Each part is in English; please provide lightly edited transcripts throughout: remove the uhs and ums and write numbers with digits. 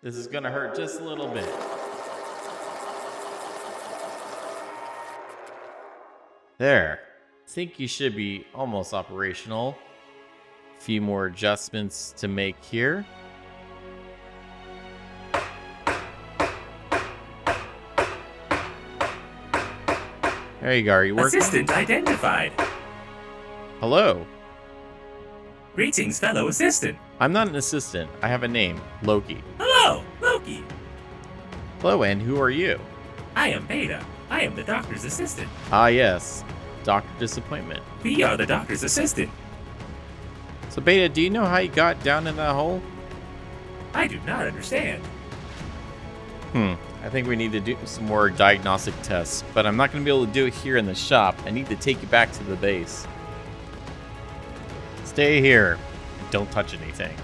This is gonna hurt just a little bit. There. I think you should be almost operational. A few more adjustments to make here. There you go. Are you working? Assistant identified. Hello. Greetings, fellow assistant. I'm not an assistant. I have a name. Loki. Hello, Loki. Hello, and who are you? I am Beta. I am the doctor's assistant. Ah, yes. Dr. Disappointment. We are the doctor's assistant. So, Beta, do you know how you got down in that hole? I do not understand. I think we need to do some more diagnostic tests, but I'm not going to be able to do it here in the shop. I need to take you back to the base. Stay here. Don't touch anything.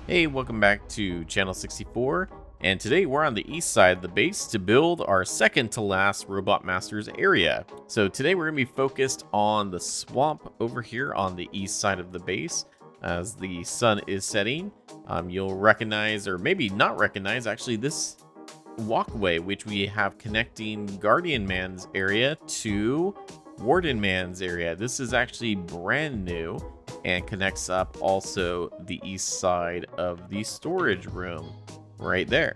Hey, welcome back to Channel 64, and today we're on the east side of the base to build our second to last Robot Masters area. So today we're going to be focused on the swamp over here on the east side of the base as the sun is setting. You'll recognize, or maybe not recognize, actually this walkway which we have connecting Guardian Man's area to Warden Man's area. This is actually brand new and connects up also the east side of the storage room right there.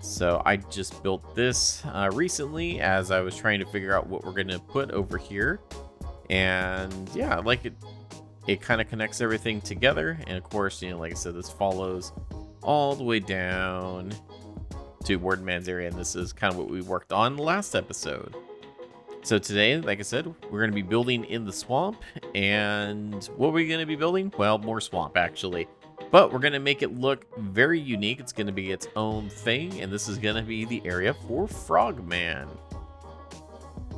So I just built this recently as I was trying to figure out what we're going to put over here. And yeah, I like it. It kind of connects everything together. And of course, you know, like I said, this follows all the way down to Warden Man's area. And this is kind of what we worked on last episode. So today, like I said, we're going to be building in the swamp. And what are we going to be building? Well, more swamp, actually. But we're going to make it look very unique. It's going to be its own thing. And this is going to be the area for Frogman.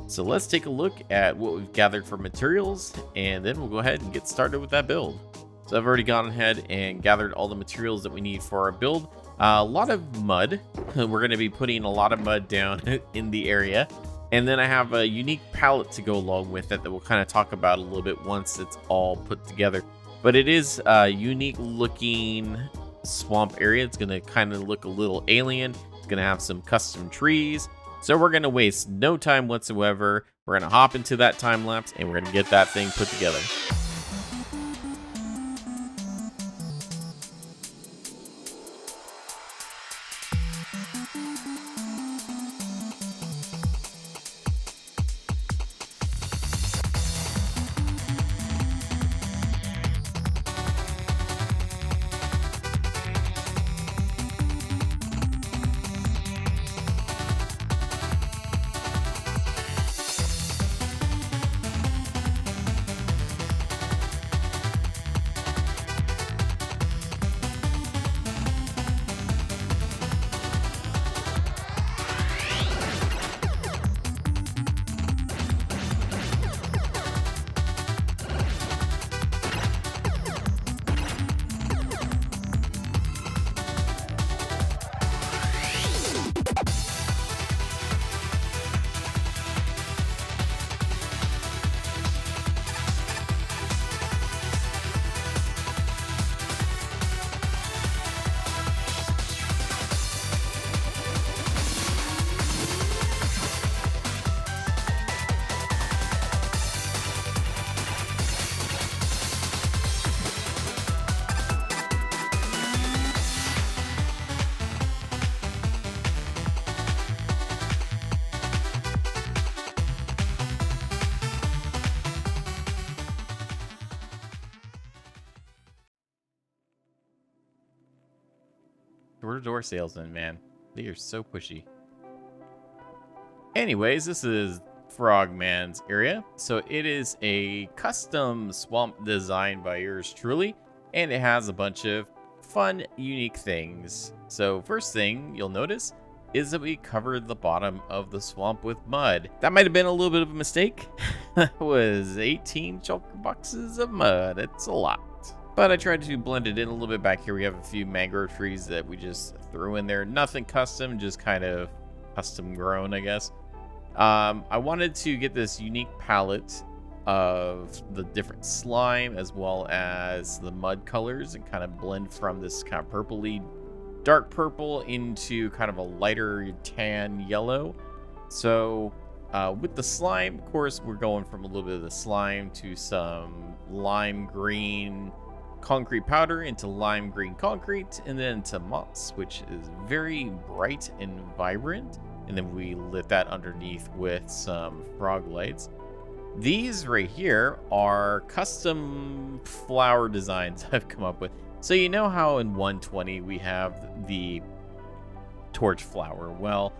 So let's take a look at what we've gathered for materials. And then we'll go ahead and get started with that build. So I've already gone ahead and gathered all the materials that we need for our build. A lot of mud. We're going to be putting a lot of mud down in the area. And then I have a unique palette to go along with it that we'll kind of talk about a little bit once it's all put together. But it is a unique looking swamp area. It's going to kind of look a little alien. It's going to have some custom trees. So we're going to waste no time whatsoever. We're going to hop into that time lapse and we're going to get that thing put together. door-to-door salesmen, man. They are so pushy. Anyways, this is Frogman's area. So it is a custom swamp designed by yours truly, and it has a bunch of fun, unique things. So first thing you'll notice is that we covered the bottom of the swamp with mud. That might have been a little bit of a mistake. That was 18 choker boxes of mud. It's a lot. But I tried to blend it in a little bit. Back here we have a few mangrove trees that we just threw in there. Nothing custom, just kind of custom grown, I guess. I wanted to get this unique palette of the different slime as well as the mud colors and kind of blend from this kind of purpley, dark purple into kind of a lighter tan yellow. So with the slime, of course, we're going from a little bit of the slime to some lime green concrete powder into lime green concrete and then to moss, which is very bright and vibrant. And then we lit that underneath with some frog lights. These right here are custom flower designs I've come up with. So you know how in 120 we have the torch flower? Well,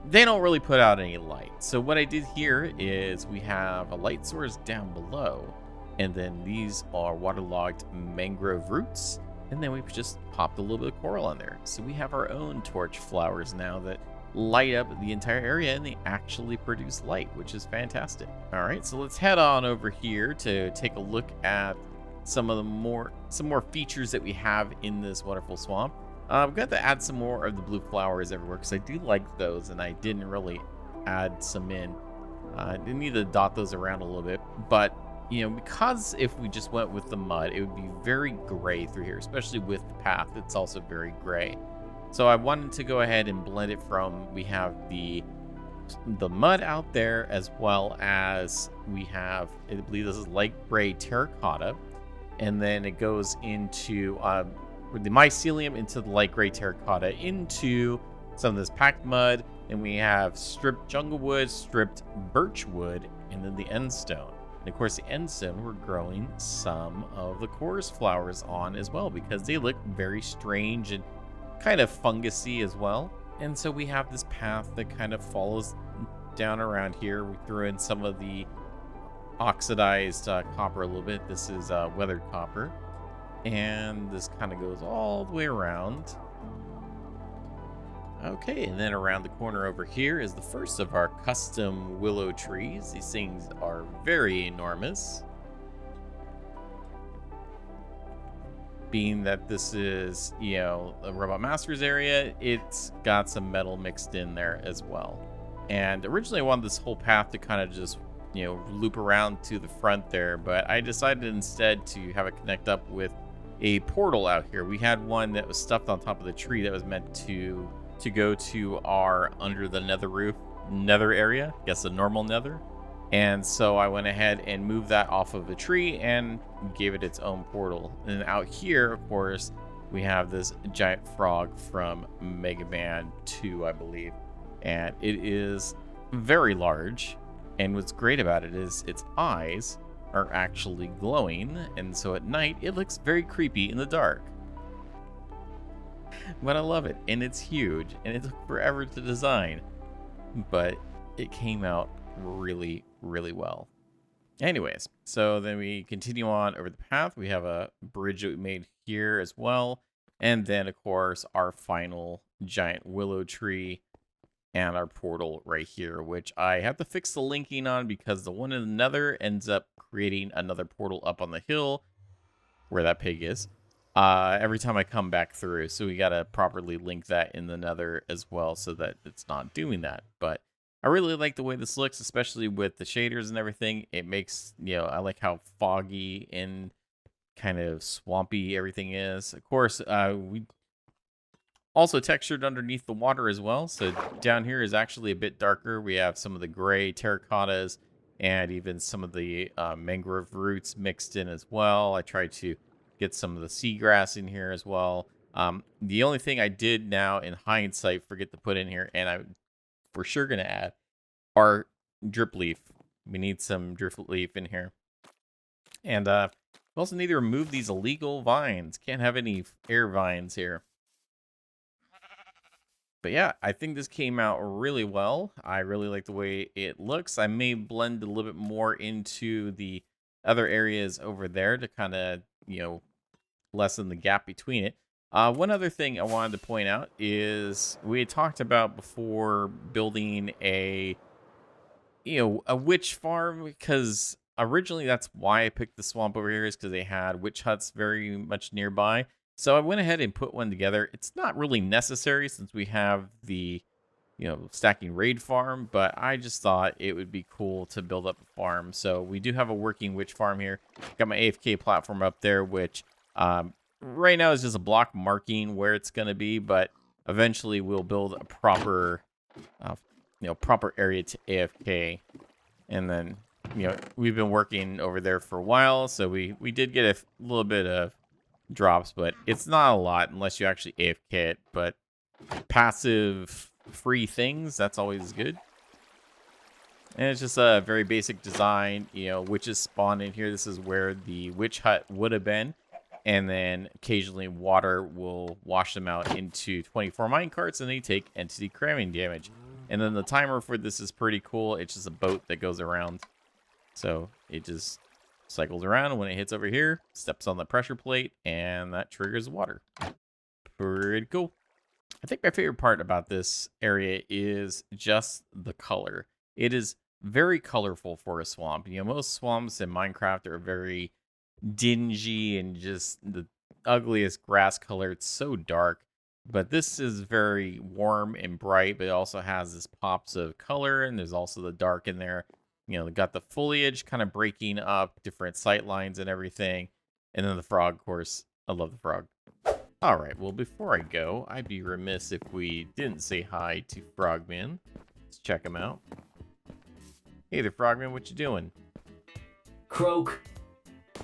they don't really put out any light. So what I did here is we have a light source down below, and then these are waterlogged mangrove roots, and then we've just popped a little bit of coral on there. So we have our own torch flowers now that light up the entire area, and they actually produce light, which is fantastic. All right, so let's head on over here to take a look at some more features that we have in this wonderful swamp. I've got to add some more of the blue flowers everywhere because I do like those, and I didn't really add some in. I didn't need to dot those around a little bit, but you know, because if we just went with the mud, it would be very gray through here, especially with the path. It's also very gray. So I wanted to go ahead and blend it from, we have the mud out there, as well as we have, I believe this is light gray terracotta, and then it goes into the mycelium into the light gray terracotta into some of this packed mud, and we have stripped jungle wood, stripped birch wood, and then the end stone. And of course the end stone we're growing some of the chorus flowers on as well because they look very strange and kind of fungusy as well. And so we have this path that kind of follows down around here. We threw in some of the oxidized copper a little bit. This is weathered copper, and this kind of goes all the way around. Okay, and then around the corner over here is the first of our custom willow trees. These things are very enormous. Being that this is, you know, a Robot Masters area, it's got some metal mixed in there as well. And originally I wanted this whole path to kind of just, you know, loop around to the front there, but I decided instead to have it connect up with a portal out here. We had one that was stuffed on top of the tree that was meant to go to our under the nether area, I guess the normal nether. And so I went ahead and moved that off of the tree and gave it its own portal. And out here, of course, we have this giant frog from Mega Man 2, I believe. And it is very large. And what's great about it is its eyes are actually glowing. And so at night, it looks very creepy in the dark. But I love it. And it's huge. And it took forever to design. But it came out really, really well. Anyways, so then we continue on over the path. We have a bridge that we made here as well. And then, of course, our final giant willow tree and our portal right here, which I have to fix the linking on because the one in the nether ends up creating another portal up on the hill where that pig is every time I come back through. So we got to properly link that in the nether as well so that it's not doing that. But I really like the way this looks, especially with the shaders and everything. It makes, you know, I like how foggy and kind of swampy everything is. Of course, we also textured underneath the water as well. So down here is actually a bit darker. We have some of the gray terracottas and even some of the mangrove roots mixed in as well. I tried to get some of the seagrass in here as well. The only thing I did now in hindsight forget to put in here, and I'm for sure going to add, are drip leaf. We need some drip leaf in here. And we also need to remove these illegal vines. Can't have any air vines here. But yeah, I think this came out really well. I really like the way it looks. I may blend a little bit more into the other areas over there to kind of, lessen the gap between it. One other thing I wanted to point out is we had talked about before building a witch farm, because originally that's why I picked the swamp over here, is because they had witch huts very much nearby. So I went ahead and put one together. It's not really necessary since we have the, stacking raid farm, but I just thought it would be cool to build up a farm. So we do have a working witch farm here. Got my AFK platform up there, which right now is just a block marking where it's going to be, but eventually we'll build a proper, proper area to AFK. And then, we've been working over there for a while, so we did get a little bit of drops, but it's not a lot unless you actually AFK it. But passive free things, that's always good. And it's just a very basic design. Witches spawn in here. This is where the witch hut would have been, and then occasionally water will wash them out into 24 minecarts, and they take entity cramming damage. And then the timer for this is pretty cool. It's just a boat that goes around, so it just cycles around, and when it hits over here, steps on the pressure plate, and that triggers water. Pretty cool. I think my favorite part about this area is just the color. It is very colorful for a swamp. Most swamps in Minecraft are very dingy and just the ugliest grass color. It's so dark, but this is very warm and bright, but it also has this pops of color, and there's also the dark in there. They got the foliage kind of breaking up different sight lines and everything. And then the frog, of course. I love the frog. All right, well, before I go, I'd be remiss if we didn't say hi to Frogman. Let's check him out. Hey there, Frogman, what you doing? Croak.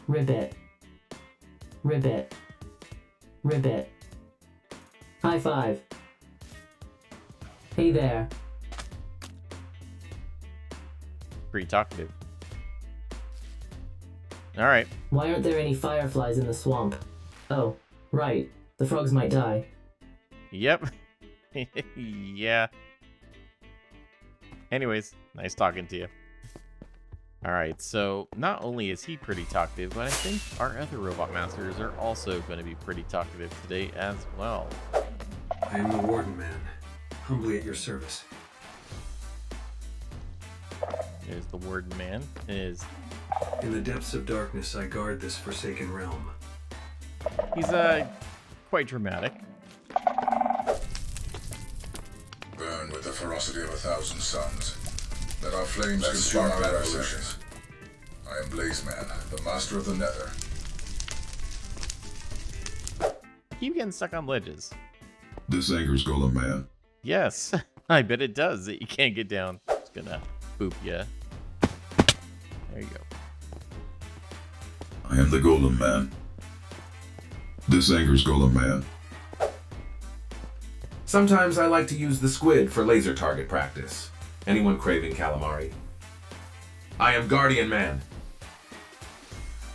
Ribbit. Ribbit. Ribbit. High five. Hey there. Pretty talkative. All right. Why aren't there any fireflies in the swamp? Oh, right. The frogs might die. Yep. Yeah. Anyways, nice talking to you. All right, so not only is he pretty talkative, but I think our other robot masters are also going to be pretty talkative today as well. I am the Warden Man, humbly at your service. There's the Warden Man. In the depths of darkness, I guard this forsaken realm. He's quite dramatic. Burn with the ferocity of 1,000 suns. Let our flames consume our revolutions. I am Blazeman, the master of the Nether. Keep getting stuck on ledges. This angers Golem Man. Yes, I bet it does. That you can't get down. It's gonna boop ya. There you go. I am the Golem Man. This angers Golem Man. Sometimes I like to use the squid for laser target practice. Anyone craving calamari? I am Guardian Man.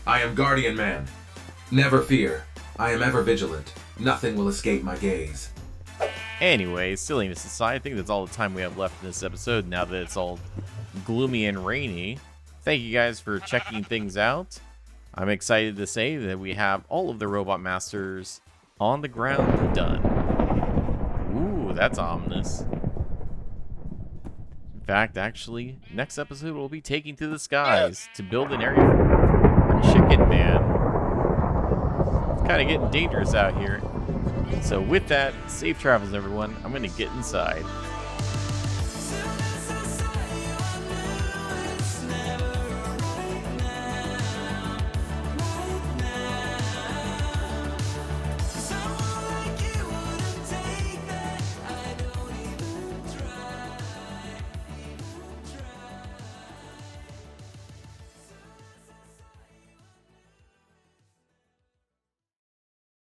I am Guardian Man. Never fear. I am ever vigilant. Nothing will escape my gaze. Anyway, silliness aside, I think that's all the time we have left in this episode now that it's all gloomy and rainy. Thank you guys for checking things out. I'm excited to say that we have all of the Robot Masters on the ground done. Ooh, that's ominous. In fact, actually, next episode we'll be taking to the skies to build an area for Chicken Man. It's kind of getting dangerous out here. So with that, safe travels everyone. I'm going to get inside.